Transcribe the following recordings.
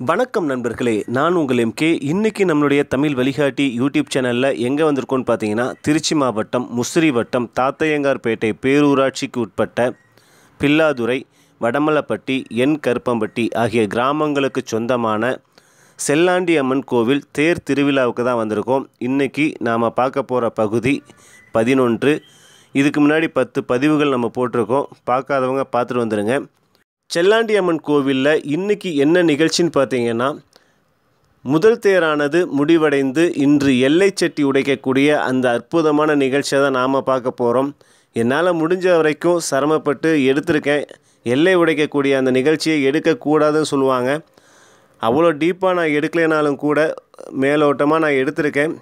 வணக்கம் நண்பர்களே, நான் உங்கள் எம்கே. இன்றைக்கி நம்மளுடைய தமிழ் வழிகாட்டி யூடியூப் சேனலில் எங்கே வந்திருக்கோன்னு பார்த்தீங்கன்னா, திருச்சி மாவட்டம் முசிறி வட்டம் தாத்தையங்கார்பேட்டை பேரூராட்சிக்கு உட்பட்ட பில்லாதுரை, வடமலப்பட்டி, என் கருப்பம்பட்டி ஆகிய கிராமங்களுக்கு சொந்தமான செல்லாண்டி அம்மன் கோவில் தேர் திருவிழாவுக்கு தான் வந்திருக்கோம். இன்றைக்கி நாம் பார்க்க போகிற பகுதி 11. இதுக்கு முன்னாடி 10 பதிவுகள் நம்ம போட்டிருக்கோம். பார்க்காதவங்க பார்த்துட்டு வந்துடுங்க. செல்லாண்டி அம்மன் கோவிலில் இன்றைக்கி என்ன நிகழ்ச்சின்னு பார்த்தீங்கன்னா, முதல் தேரானது முடிவடைந்து இன்று எல்லை சட்டி உடைக்கக்கூடிய அந்த அற்புதமான நிகழ்ச்சியை தான் நாம் பார்க்க போகிறோம். என்னால் முடிஞ்ச வரைக்கும் சிரமப்பட்டு எடுத்திருக்கேன். எல்லை உடைக்கக்கூடிய அந்த நிகழ்ச்சியை எடுக்கக்கூடாதுன்னு சொல்லுவாங்க. அவ்வளோ டீப்பாக நான் எடுக்கலைனாலும் கூட மேலோட்டமாக நான் எடுத்திருக்கேன்.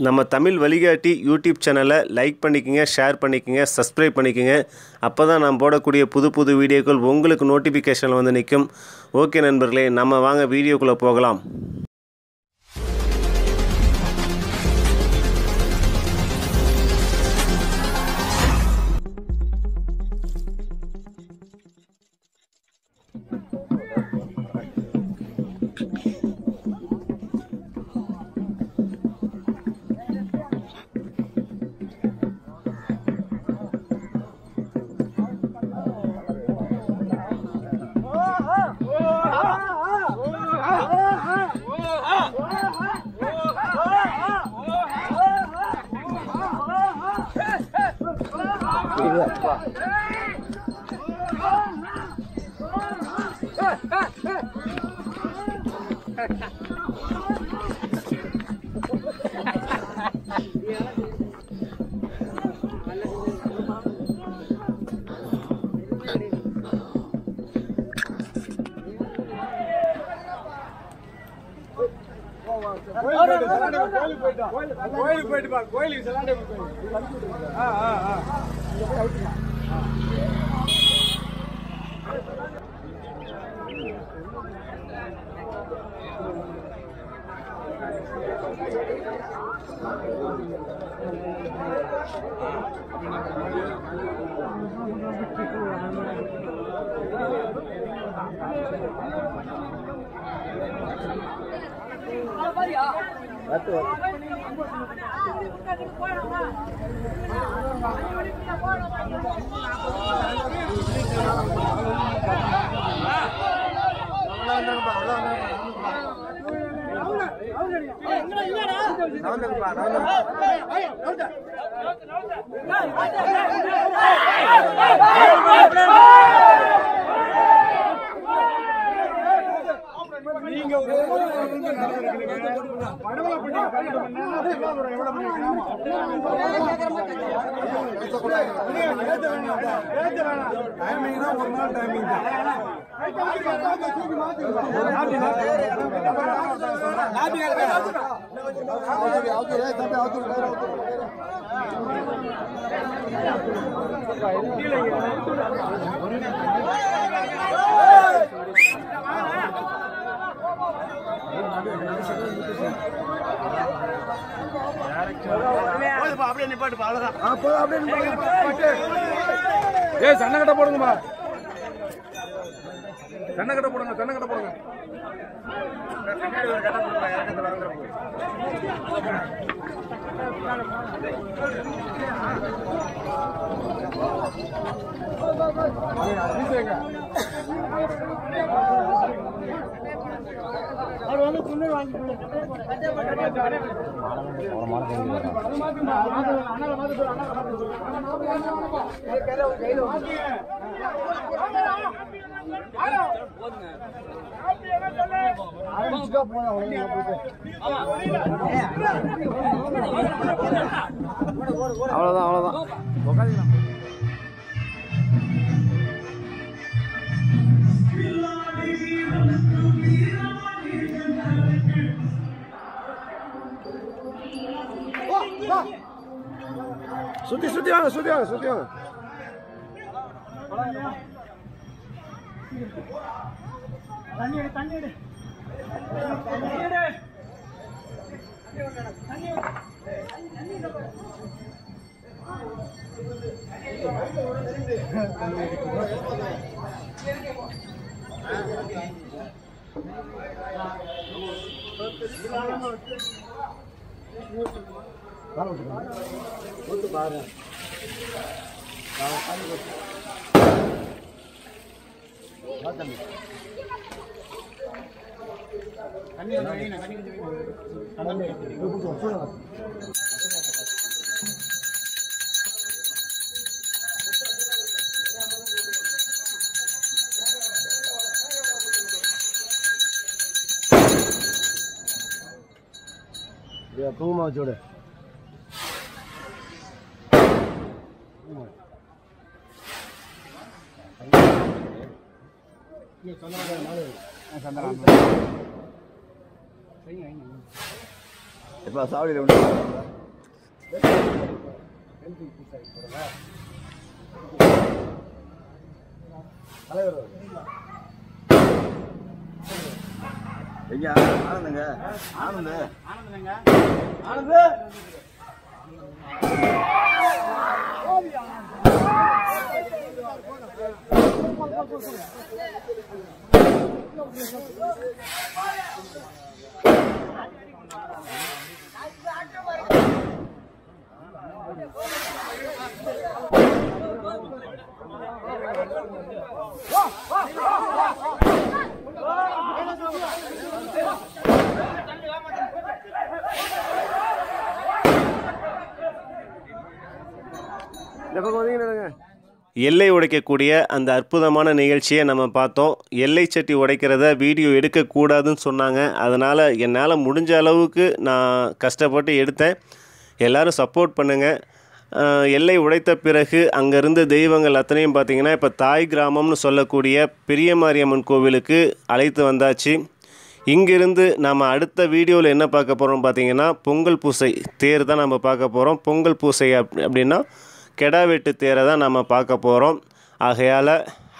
நம்ம தமிழ் வழிகாட்டி யூடியூப் சேனலை லைக் பண்ணிக்கோங்க, ஷேர் பண்ணிக்கோங்க, சப்ஸ்கிரைப் பண்ணிக்கோங்க. அப்போ தான் நான் போடக்கூடிய புது வீடியோக்கள் உங்களுக்கு நோட்டிஃபிகேஷனில் வந்து நிற்கும். ஓகே நண்பர்களே, நம்ம வாங்க வீடியோக்குள்ளே போகலாம். சன்னக்கட்ட போடுங்கம்மா, சன்னக்கட்ட போடுங்க, சன்னக்கட்ட போடுங்க. அவ்வளவுதான். சுத்தி வாங்க. தண்ணி எடு. தூமா வச்சோட இப்ப சாவடியில உண்டு எங்க ஆனந்தங்க ஆனந்த ஆனந்த எல்லை உடைக்கக்கூடிய அந்த அற்புதமான நிகழ்ச்சியை நம்ம பார்த்தோம். எல்லை சட்டி உடைக்கிறத வீடியோ எடுக்கக்கூடாதுன்னு சொன்னாங்க. அதனால் என்னால் முடிஞ்ச அளவுக்கு நான் கஷ்டப்பட்டு எடுத்தேன். எல்லோரும் சப்போர்ட் பண்ணுங்கள். எல்லை உடைத்த பிறகு அங்கேருந்து தெய்வங்கள் அத்தனையும் பார்த்திங்கன்னா இப்போ தாய் கிராமம்னு சொல்லக்கூடிய பெரிய மாரியம்மன் கோவிலுக்கு அழைத்து வந்தாச்சு. இங்கிருந்து நம்ம அடுத்த வீடியோவில் என்ன பார்க்க போகிறோம் பார்த்திங்கன்னா பொங்கல் பூசை தேர் தான் நம்ம பார்க்க போகிறோம். பொங்கல் பூசை அப்படின்னா கெடா வெட்டு தேரை தான் நம்ம பார்க்க போகிறோம். ஆகையால்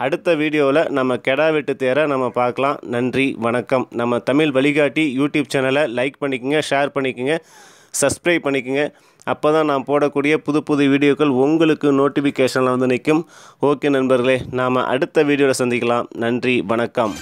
அடுத்த வீடியோவில் நம்ம கெடா வெட்டு தேரை நம்ம பார்க்கலாம். நன்றி, வணக்கம். நம்ம தமிழ் வழிகாட்டி யூடியூப் சேனலை லைக் பண்ணிக்கோங்க, ஷேர் பண்ணிக்கோங்க, சப்ஸ்கிரைப் பண்ணிக்கோங்க. அப்போ தான் நான் போடக்கூடிய புது புது வீடியோக்கள் உங்களுக்கு நோட்டிஃபிகேஷனில் வந்து நிற்கும். ஓகே நண்பர்களே, நாம் அடுத்த வீடியோவில் சந்திக்கலாம். நன்றி, வணக்கம்.